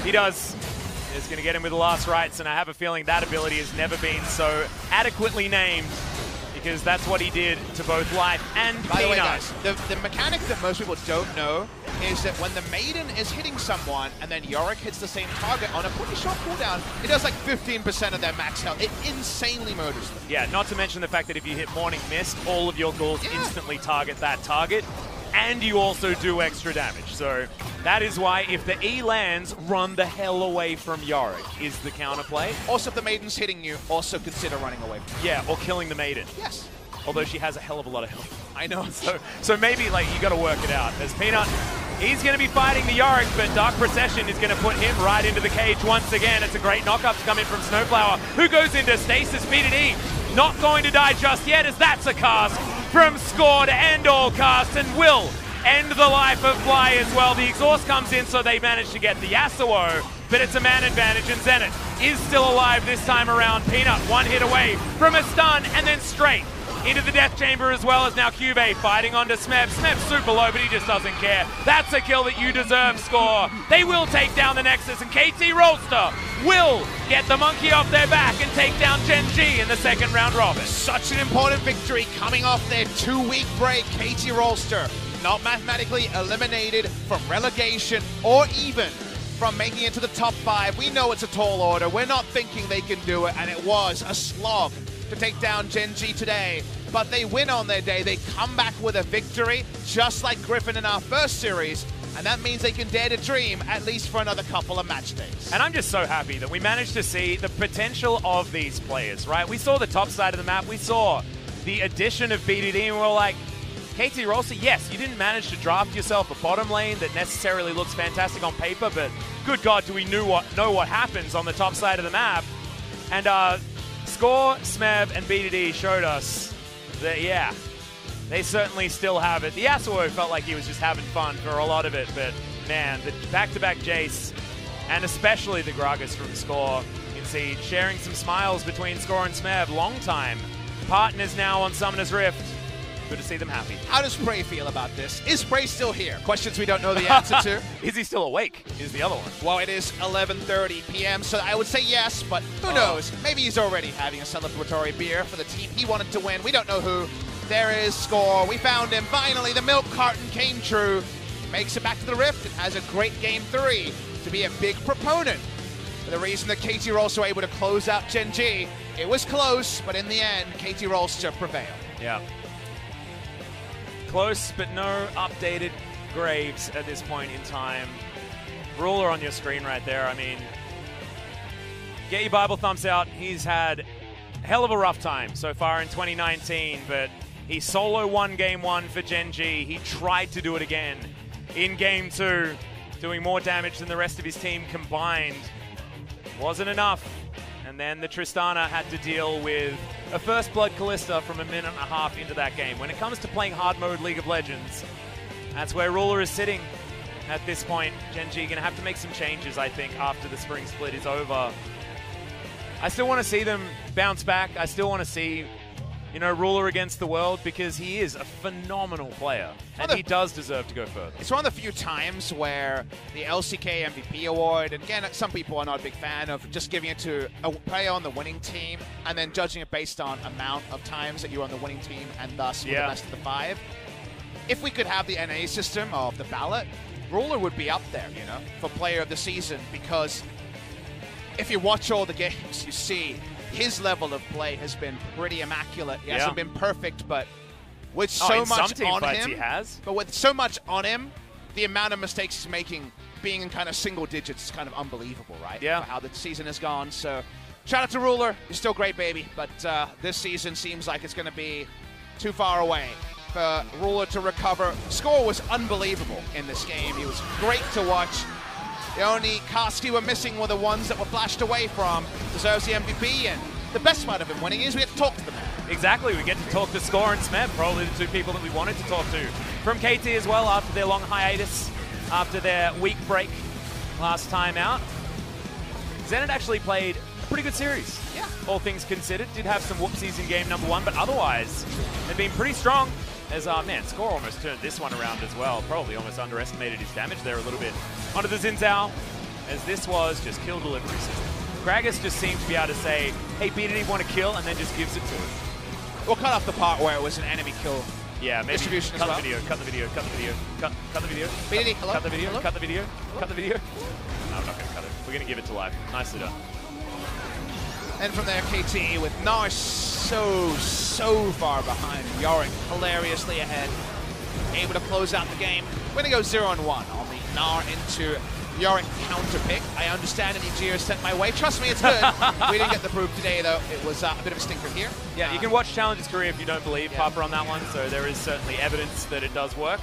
He does. He's going to get him with the last rites, and I have a feeling that ability has never been so adequately named, because that's what he did to both Life and Peanut. By the way, guys, the mechanic that most people don't know is that when the Maiden is hitting someone and then Yorick hits the same target on a pretty short cooldown, it does like 15% of their max health. It insanely murders them. Yeah, not to mention the fact that if you hit Morning Mist, all of your ghouls instantly target that target, and you also do extra damage. So that is why if the E lands, run the hell away from Yorick is the counterplay. Also, if the Maiden's hitting you, also consider running away from her. Yeah, or killing the Maiden. Yes. Although she has a hell of a lot of health. I know. So maybe like you got to work it out. As Peanut, he's going to be fighting the Yorick, but Dark Procession is going to put him right into the cage once again. It's a great knockup to come in from Snowflower, who goes into stasis. BDD not going to die just yet, as that's a cast from Score to end all cast, and will end the life of Fly as well. The exhaust comes in, so they manage to get the Yasuo, but it's a man advantage, and Zenit is still alive this time around. Peanut, one hit away from a stun, and then straight into the death chamber, as well as now Cuvée fighting onto Smeb. Smeb's super low, but he just doesn't care. That's a kill that you deserve, Score. They will take down the Nexus, and KT Rolster will get the monkey off their back and take down Gen.G in the second round robin. Such an important victory coming off their 2-week break. KT Rolster not mathematically eliminated from relegation or even from making it to the top 5. We know it's a tall order. We're not thinking they can do it, and it was a slog to take down Gen.G today, but they win on their day. They come back with a victory, just like Griffin in our first series, and that means they can dare to dream at least for another couple of match days. And I'm just so happy that we managed to see the potential of these players, right? We saw the top side of the map, we saw the addition of BDD, and we were like, KT Rolster, yes, you didn't manage to draft yourself a bottom lane that necessarily looks fantastic on paper, but good God, do we know what happens on the top side of the map? And Score, Smeb, and BDD showed us that, yeah, they certainly still have it. The Yasuo felt like he was just having fun for a lot of it, but man, the back-to-back Jace, and especially the Gragas from Score, you can see sharing some smiles between Score and Smeb. Long time partners now on Summoner's Rift. Good to see them happy. How does Spray feel about this? Is Spray still here? Questions we don't know the answer to. Is he still awake? Is the other one. Well, it is 11:30 p.m., so I would say yes, but who knows? Maybe he's already having a celebratory beer for the team he wanted to win. We don't know who. There is Score. We found him. Finally, the milk carton came true. Makes it back to the Rift and has a great Game 3 to be a big proponent. For the reason that KT Rolster were able to close out Gen.G. It was close, but in the end, KT Rolster prevailed. Yeah. Close, but no updated Graves at this point in time. Ruler on your screen right there. I mean, get your Bible thumbs out. He's had a hell of a rough time so far in 2019, but he solo won Game 1 for Gen.G. He tried to do it again in Game 2, doing more damage than the rest of his team combined. Wasn't enough. And then the Tristana had to deal with a First Blood Callista from a minute and a half into that game. When it comes to playing hard mode League of Legends, that's where Ruler is sitting at this point. Gen.G going to have to make some changes, I think, after the spring split is over. I still want to see them bounce back. I still want to see, you know, Ruler against the world, because he is a phenomenal player, and he does deserve to go further. It's one of the few times where the LCK MVP award, and again, some people are not a big fan of just giving it to a player on the winning team and then judging it based on amount of times that you're on the winning team and thus you're the best of the 5. If we could have the NA system of the ballot, Ruler would be up there, you know, for player of the season, because if you watch all the games, you see his level of play has been pretty immaculate. He hasn't been perfect, but with so much on him, with so much on him, the amount of mistakes he's making, being in kind of single digits, is kind of unbelievable, right? Yeah. For how the season has gone. So, shout out to Ruler. You're still great, baby. But this season seems like it's going to be too far away for Ruler to recover. Score was unbelievable in this game. He was great to watch. The only Karski we're missing were the ones that were flashed away from. Deserves the MVP, and the best part of him winning is we get to talk to them. Exactly, we get to talk to Score and Smeb, probably the two people that we wanted to talk to. From KT as well, after their long hiatus, after their week break last time out. Zenit actually played a pretty good series. Yeah. All things considered. Did have some whoopsies in game number 1, but otherwise, they've been pretty strong. As, man, Score almost turned this one around as well. Probably almost underestimated his damage there a little bit. Onto the Xin Zhao, as this was just kill delivery system. Gragas just seemed to be able to say, hey, BDD want to kill, and then just gives it to him. We'll cut off the part where it was an enemy kill. Yeah, maybe distribution cut as well. the video, cut the video, cut the video, cut the video. BDD, hello? Cut the video, hello? cut the video, cut the video. No, I'm not going to cut it. We're going to give it to live. Nicely done. And from there, KT with Gnar so far behind. Yorick hilariously ahead. Able to close out the game. We're going to go 0-1 on the Gnar into Yorick counter pick. I understand any Geo sent my way. Trust me, it's good. We didn't get the proof today, though. It was a bit of a stinker here. Yeah, you can watch Challenger's career if you don't believe Papa on that one, so there is certainly evidence that it does work.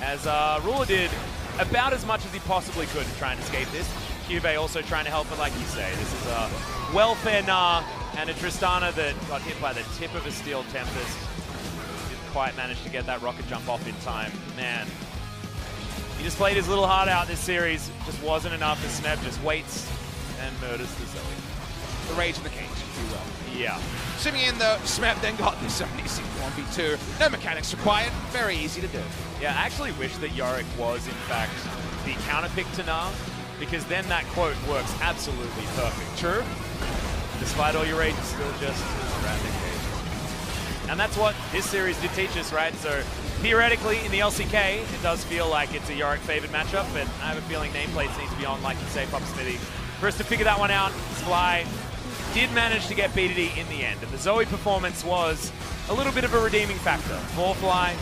As Ruler did about as much as he possibly could to try and escape this. Cuvée also trying to help, but like you say, this is a welfare Gnar and a Tristana that got hit by the tip of a Steel Tempest. quite manage to get that rocket jump off in time. Man, he just played his little heart out this series. Just wasn't enough as Smeb just waits and murders the Zoe. The rage in the cage, if you will. Yeah. Zooming in though, Smeb then got this amazing 1v2. No mechanics required, very easy to do. Yeah, I actually wish that Yorick was, in fact, the counterpick to Nah, because then that quote works absolutely perfect. True. Despite all your rage, it's still just around the cage. And that's what this series did teach us, right? So theoretically, in the LCK, it does feel like it's a Yorick favored matchup, but I have a feeling nameplates need to be on, like you say, Papa Smithy, for us to figure that one out. Sply did manage to get BDD in the end, and the Zoe performance was a little bit of a redeeming factor. 4 fly,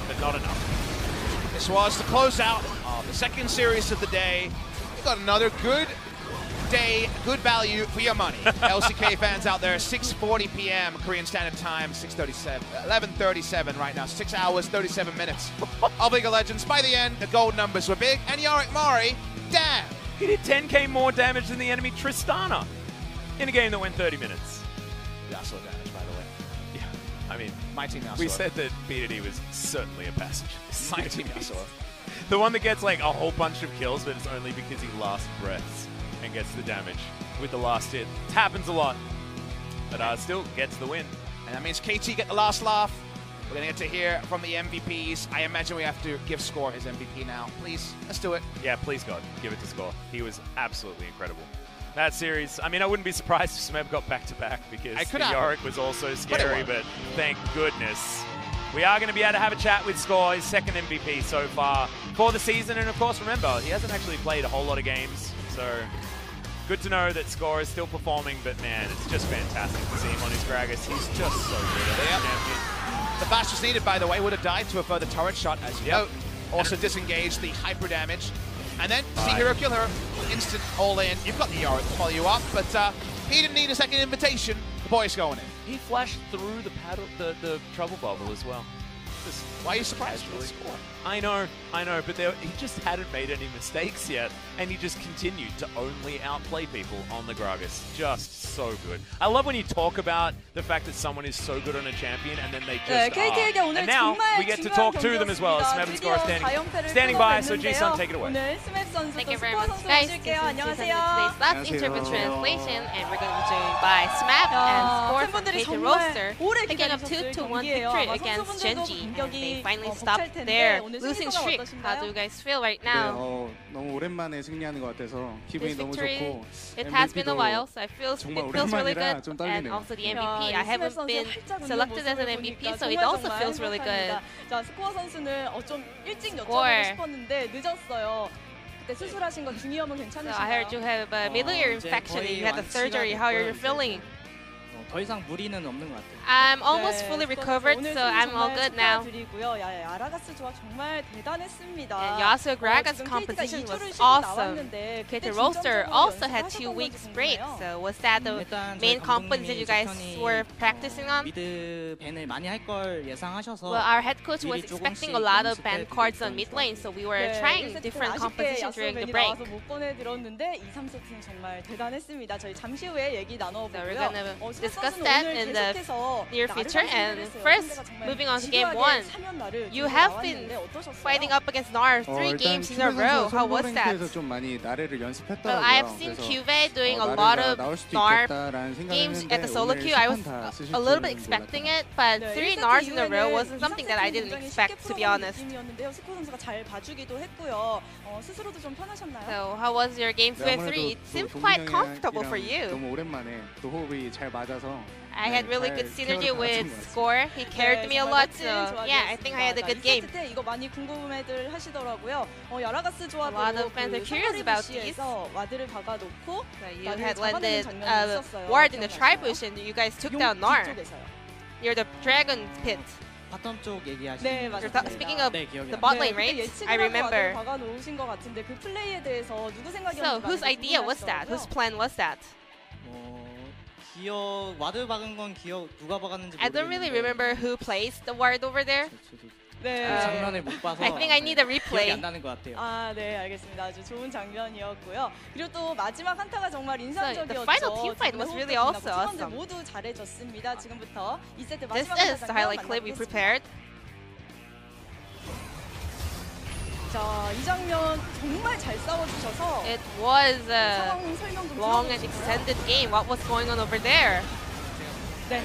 but not enough. This was the closeout of the second series of the day. You got another good day, good value for your money. LCK fans out there, 6:40 p.m. Korean Standard Time, 11:37 right now, 6 hours, 37 minutes of League of Legends. By the end, the gold numbers were big, and Yorick Mari, damn! He did 10k more damage than the enemy Tristana in a game that went 30 minutes. Yasuo damage, by the way. Yeah, I mean, my team Yasuo. We said that BDD was certainly a passenger. My team Yasuo. The one that gets like a whole bunch of kills, but it's only because he last breaths and gets the damage with the last hit. It happens a lot, but still gets the win. And that means KT get the last laugh. We're going to get to hear from the MVPs. I imagine we have to give Score his MVP now. Please, let's do it. Yeah, please, God, give it to Score. He was absolutely incredible. That series, I mean, I wouldn't be surprised if Smeb got back-to-back because Yorick was also scary, but thank goodness. We are going to be able to have a chat with Score, his second MVP so far for the season. And of course, remember, he hasn't actually played a whole lot of games, so good to know that Score is still performing, but man, it's just fantastic to see him on his Gragas. He's just so good at it. Champion. The flash was needed, by the way, would have died to a further turret shot, as you know. Also disengaged the hyper damage. And then, see Hero kill her, instant all in. You've got the Yorick to follow you up, but he didn't need a second invitation. The boy's going in. He flashed through the trouble bubble as well. Why are you surprised with the Score? I know, but he just hadn't made any mistakes yet, and he just continued to only outplay people on the Gragas. Just so good. I love when you talk about the fact that someone is so good on a champion, and then they just are. And now we get to talk to them as well as Smeb and Score standing by, so Ji-sun, take it away. Thank you very much, guys. This is Ji-sun with today's last interview translation, and we're going to be joined by Smeb and Score from KT Rolster, picking up 2-1 victory against Gen.G. And they finally stopped their losing streak. How do you guys feel right now? 너무 오랜만에 승리하는 것 같아서 기분이 This 너무 victory, 좋고 it has been a while, so it feels really good. 좀 And 떨리네요. also the MVP, I haven't been selected as an MVP, so it also feels really good. 자, 스코어 선수는 좀 일찍 Score. 여쭤보고 싶었는데 늦었어요. 그때 수술하신 거 중이염은 So 괜찮으신가요? I heard you have a middle ear infection. You had the surgery. How are you feeling? 더 이상 무리는 없는 것 같아요. I'm almost fully recovered, so I'm all good now. 야라가스 조합 정말 대단했습니다. And Yasuo Gragas competition was awesome. KT Rolster also had 2 weeks break, so was that the main competition you guys were practicing on? 미드 밴을 많이 할 걸 예상하셔서 Well, our head coach was expecting a lot of ban cards on mid lane, so we were trying different competitions during the break. 못 보내드렸는데 2, 3세트는 정말 대단했습니다. 저희 잠시 후에 얘기 나눠보고요. So we're gonna discuss that in the near future. And first, moving on to game 1, you have been fighting up against NAR 3 games in a row. How was that? 좀 많이 나래를 연습했더라고요. Well, I've seen QV doing a lot of NAR games at the solo queue. I was a little bit expecting it, but 3 NARs in a row wasn't something that I didn't expect, to be honest. So how was your game 2 and 3? It seemed quite comfortable for you. 너무 오랜만에 또 호흡이 잘 맞아서 I had really good synergy with Score. He carried me a lot, so yeah, I think I had a good game. 이거 많이 궁금해들 하시더라고요. 야라가스 조합으로 A lot of fans are curious about these. 와드를 박아놓고 You had landed a ward in the tri-bush and you guys took down NAR. Near the dragon pit. 바텀 쪽 얘기하시는 네, 맞습니다. Speaking of the bot lane, right? I remember. 박아놓으신 것 같은데 그 플레이에 대해서 누구 생각이었는지 So whose idea was that? Whose plan was that? 기억 와드 박은 건 기억 누가 박았는지 I don't really remember who placed the ward over there. 네. 장면을 못 봐서 I think I need a 기억이 replay. 안 나는 것 같아요. 아, 네, 알겠습니다. 아주 좋은 장면이었고요. 그리고 또 마지막 한타가 정말 인상적이었죠. the final team fight was really also awesome. 모두 잘해줬습니다. 지금부터 2세트 This 마지막 is the highlight clip we prepared. 자, 이 장면 정말 잘 싸워주셔서 It was a 상황 설명 좀 long and 들어보시고요. extended game. What was going on over there? 네.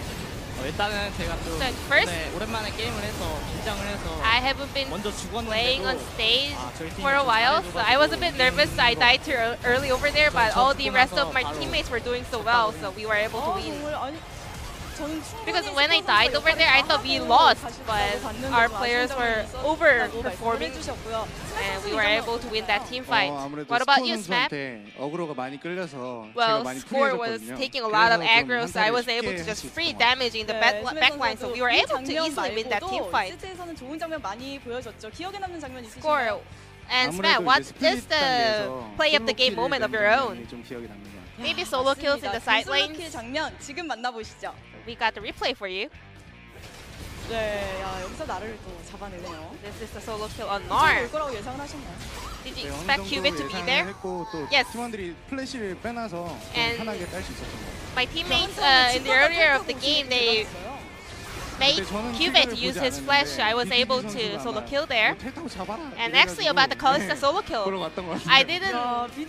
일단은 제가 좀 So first, 오랜만에 게임을 해서 긴장을 해서 I haven't been 먼저 playing on 죽었는데도 stage 저희 팀이 for a 좀 while, so I was a bit nervous. I died too early over there, but all the rest of my 바로 teammates were doing so well, so we were able to win. 정말 아니 저는 충분히 Because when I 스포 died 선수의 over there, I thought we 역할을 lost, 다시 but 봤는데도 our 아쉬운 players 점이 were 있었다고 overperforming, 말씀해주셨고요. and we were able to win that team fight. 아무래도 What about you, 스코어 Smap? 선수한테 어그로가 많이 끌려서 Well, 제가 많이 Score was 프리해졌거든요. taking a lot of 그래서 좀 aggro, so I was 한타를 able to 쉽게 just 할수 free 있었던 것 같아요. damaging the backline, so we were able to easily win that team fight. 시트에서는 좋은 장면 많이 보여줬죠. 기억에 남는 장면 있으신가요? Score. And Smap, 아무래도 what 이제 is 스플릿 the 단계에서 play of the game 솔로 moment of 킬을 your 낸 own? 장면이 좀 기억에 남는 것 같아요. Maybe solo kills in the side lanes? 솔로킬 장면 지금 만나보시죠. We got the replay for you. 네, 야, 여기서 나를 또 잡아내네요. This is the solo kill on 올 Nar. 거라고 예상을 하셨나요? Did 네, you 어느 expect 정도 Cubit to be 예상을 there? 했고 또 Yes. 팀원들이 플래시를 빼놔서 좀 And 편하게 딸 수 있었던 것 같아요. My teammates in the earlier of the game, they made Cubit to use his flash. I was able to solo kill there. And actually about the Kalista solo kill, I didn't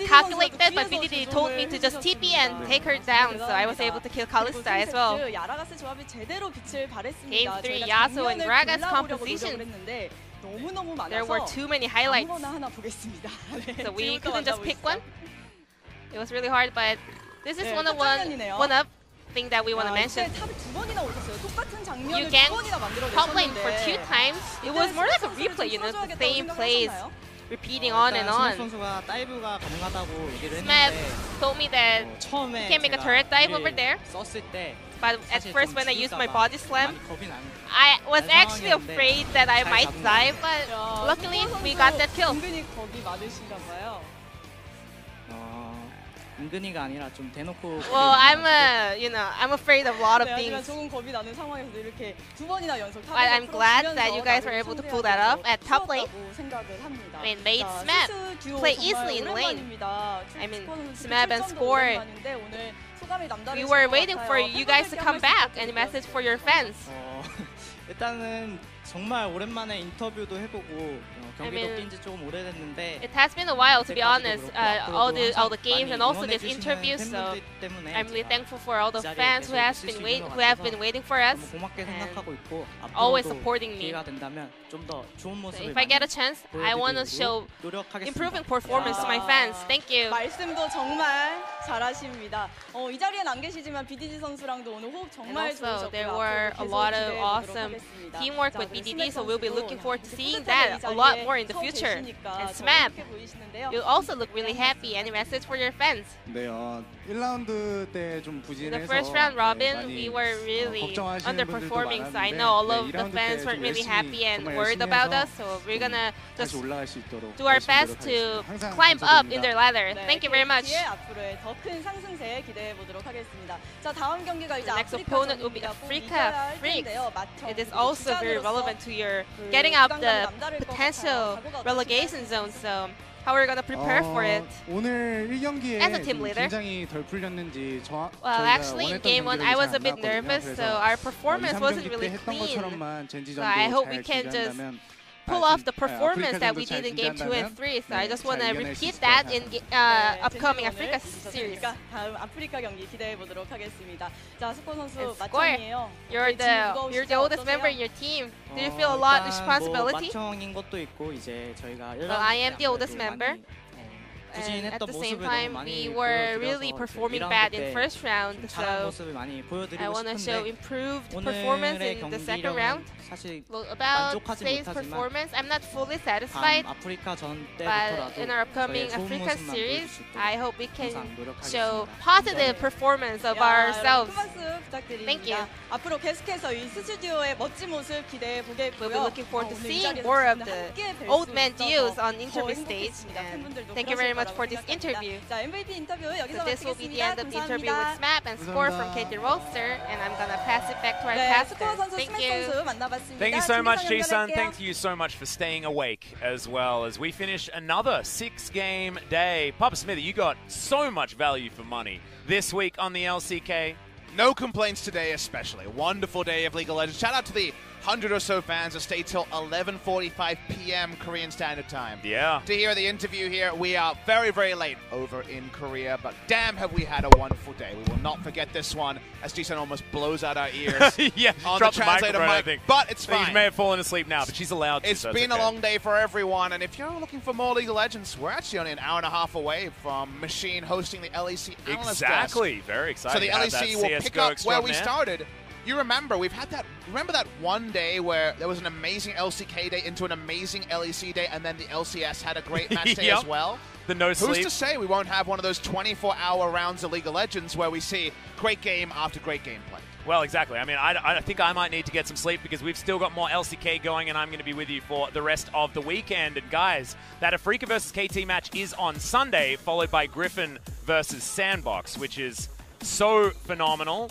calculate that, but BDD told me to just TP and take her down, so I was able to kill Kalista as well. 야라가스 조합이 제대로 빛을 발했습니다. Game 3, 저희가 Yasuo and 장면을 Gragas 골라보려고 composition. 노력을 했는데 너무너무 많아서 There were too many highlights, 아무거나 하나 보겠습니다. 네, so we 지금부터 couldn't just pick 만나보시죠. one. It was really hard, but this is 네, one 끝장면이네요. up thing that we want to mention. 탑을 두 번이나 오셨어요. 똑같은 You 장면을 두 ganked 번이나 top lane for 2 만들어내셨는데 times. It was more like a replay, you know, the same plays repeating on and on. 선수가 다이브가 가능하다고 얘기를 Smap 했는데 told me that 처음에 he can make a turret dive over there, 썼을 때 but at 사실 first 좀 when I used my 죽을까 봐 body slam, 많이 겁이 나는 I was 난 actually 상황이었는데 afraid that I 잘 might 잡은 die, but luckily we got that kill. 은근히 겁이 많으신가 봐요. 은근히가 아니라 좀 대놓고 Well, I'm afraid of a lot of 네, 하지만 things. 조금 겁이 나는 상황에서도 이렇게 두 번이나 연속 But I'm glad that you guys were able to pull that up at top lane. 생각을 합니다. I mean, made 자, Smap 스스 듀오 play 정말 easily in lane. 오랜만입니다. I mean, 스코어 선수 Smap and 출전도 Score. 오랜만인데 오늘 소감이 남다르실 We were 것 waiting for 같아요. you guys to come back. Any message for your fans? 일단은 정말 오랜만에 인터뷰도 해보고 경기도 I mean, 뛴 지 조금 오래됐는데 It has been a while, to be honest. all the 항상 games 많이 and also this 응원해주시는 interview. So 팬분들 때문에 I'm really 제가 thankful for all the 이 자리에 fans who 계속 have 있을 been 수 waiting, 있는 것 who have 같아서 been waiting for us, 너무 고맙게 and 생각하고 있고 always 앞으로도 supporting me. 기회가 된다면 좀 더 좋은 So 모습을 if I get a 많이 chance, I want to show improving performance to my fans. Thank you. 말씀도 정말 잘하십니다. 이 자리엔 안 계시지만 BDG 선수랑도 오늘 호흡 And 정말 also, 좋으셨고요. there were a 앞으로 lot 계속 of 기대해 awesome 보도록 하겠습니다. teamwork 자, with 그리고 BDD, 스맵 so we'll be 선수도 looking forward to 이렇게 seeing 뿌듯하게 that 이 a lot 자리에 more in the 서 future. 계시니까 And 더 Smap, 행복해 보이시는데요. you also look really happy. Any message for your fans? 네, 1라운드 때 좀 In 부진해서 the first round robin, 많이 we were really 걱정하시는 분들도 underperforming, so I 많았는데 know all 네, of the 2라운드 fans 때 weren't 좀 really 열심히, happy and 정말 worried 열심히 about 해서 us, so we're gonna 다시 just 올라갈 수 있도록 do our 열심히 best to 노력하겠습니다. 항상 climb up in 감사드립니다. their ladder. 네, Thank you very much. KT의 앞으로의 더 큰 상승세 기대해 보도록 하겠습니다. 자, 다음 경기가 이제 The next 아프리카 opponent will be 전입니다. 꼭 Africa 이겨야 할 Freaks. 텐데요. 마청 It is 그리고 also very 주장으로서 relevant to your 그 getting up 부담감이 the 남다를 것 potential 같아요. 각오가 relegation 어떠신가요? zone. So how are we gonna prepare for it? 오늘 1경기에 As a team leader? 긴장이 덜 풀렸는지 Well, 저희가 actually, in 원했던 game 1, 경기력이 I was 잘 a bit 안 나왔거든요. nervous, so 그래서 our performance 2, wasn't 3경기 때 really 했던 clean. 것처럼만 젠지전도 So I hope we 잘 can just 준비한다면 pull off the performance that we did in game 2 and 3. So I just want to repeat that in upcoming Africa series. 다음 아프리카 경기 기대해 보도록 하겠습니다. 자, 스코 선수 And Score, 마청이에요. You're the oldest member in your team. Do you feel a lot of responsibility? 마청인 것도 있고 이제 저희가 Well, I am the oldest member. And at 부진했던 the same 모습을 time, 너무 많이 we were really 보여드려서 performing 1라운드 bad in 때 first round, 좀 잘한 so 모습을 많이 I 보여드리고 want to show 싶은데 improved performance 오늘의 in the second 경기력은 round. 사실 Well, about 만족하지 today's 못하지만 performance, I'm not fully 다음 satisfied, 아프리카 전 but 때부터라도 in our upcoming 저희의 좋은 Africa 모습만 series, 보여줄 수 있도록 I hope we can 항상 노력하겠습니다. show positive performance of ourselves. 큰 박수 부탁드립니다. Thank you. 앞으로 계속해서 이 스튜디오의 멋진 모습 기대해 보겠고요. We'll be looking forward to 오늘 이 seeing 자리에서 more of 진짜 the 함께 뵐 old 수 man 있어서 duos on 더 interview stage. 행복했습니다. And 팬분들도 thank you very 그러실 much for this 거라고 interview. 생각합니다. 자, MVP 인터뷰 여기서 So this will be the 마치겠습니다. end of the interview with 감사합니다. Smap and Score from KT Rolster, and I'm gonna pass it back to our 네, caster. 스코어 선수 Thank 스맵 you. 선수 만나봤습니다. Thank you so much, 준비상 Ji-sun. 연결할게요. Thank you so much for staying awake as well as we finish another 6-game day. Papa Smithy, you got so much value for money this week on the LCK. No complaints today, especially. Wonderful day of League of Legends. Shout out to the 100 or so fans to stay till 11:45 p.m. Korean Standard Time. Yeah. To hear the interview here, we are very, very late over in Korea, but damn have we had a wonderful day. We will not forget this one as Jisun almost blows out our ears yeah, on the translator mic, I think. but it's I think fine. she may have fallen asleep now, but she's allowed to. It's been a long day for everyone, and if you're looking for more League of Legends, we're actually only an hour and a half away from Machine hosting the LEC Analyst Exactly. Desk. Very excited. So the LEC will pick up where we started. You remember, we've had that. Remember that one day where there was an amazing LCK day into an amazing LEC day, and then the LCS had a great match day as well? The no sleep. Who's to say we won't have one of those 24-hour rounds of League of Legends where we see great game after great gameplay? Well, exactly. I mean, I think I might need to get some sleep because we've still got more LCK going, and I'm going to be with you for the rest of the weekend. And guys, that Afrika versus KT match is on Sunday, followed by Griffin versus Sandbox, which is so phenomenal.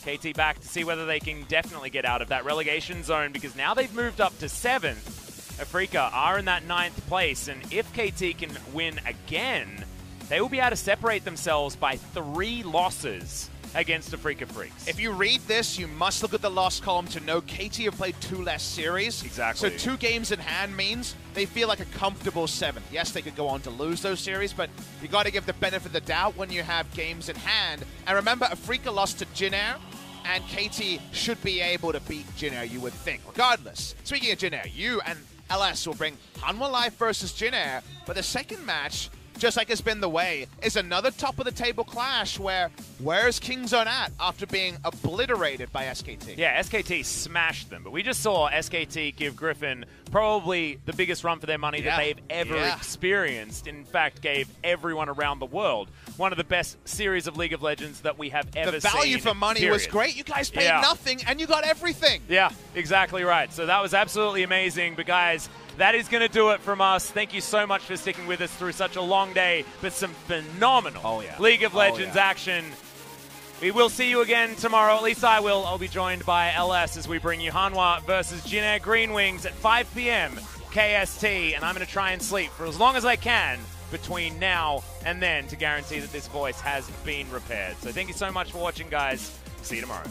KT back to see whether they can definitely get out of that relegation zone because now they've moved up to 7th. Afrika are in that 9th place, and if KT can win again, they will be able to separate themselves by 3 losses against Afrika Freaks. If you read this, you must look at the loss column to know KT have played 2 less series. Exactly. So 2 games in hand means they feel like a comfortable 7th. Yes, they could go on to lose those series, but you got to give the benefit of the doubt when you have games in hand. And remember, Afrika lost to Jin Air, and KT should be able to beat Jin Air, you would think. Regardless, speaking of Jin Air, you and LS will bring Hanwha Life versus Jin Air, but the second match, just like has been the way, is another top-of-the-table clash where where's Kingzone at after being obliterated by SKT? Yeah, SKT smashed them, but we just saw SKT give Griffin probably the biggest run for their money that they've ever experienced. In fact, gave everyone around the world one of the best series of League of Legends that we have ever seen. The value for money was great. You guys paid nothing, and you got everything. Yeah, exactly right. So that was absolutely amazing. But guys, that is going to do it from us. Thank you so much for sticking with us through such a long day, but some phenomenal League of Legends action. We will see you again tomorrow. At least I will. I'll be joined by LS as we bring you Hanwha versus Jin Air Green Wings at 5 p.m. KST. And I'm going to try and sleep for as long as I can between now and then to guarantee that this voice has been repaired. So thank you so much for watching, guys. See you tomorrow.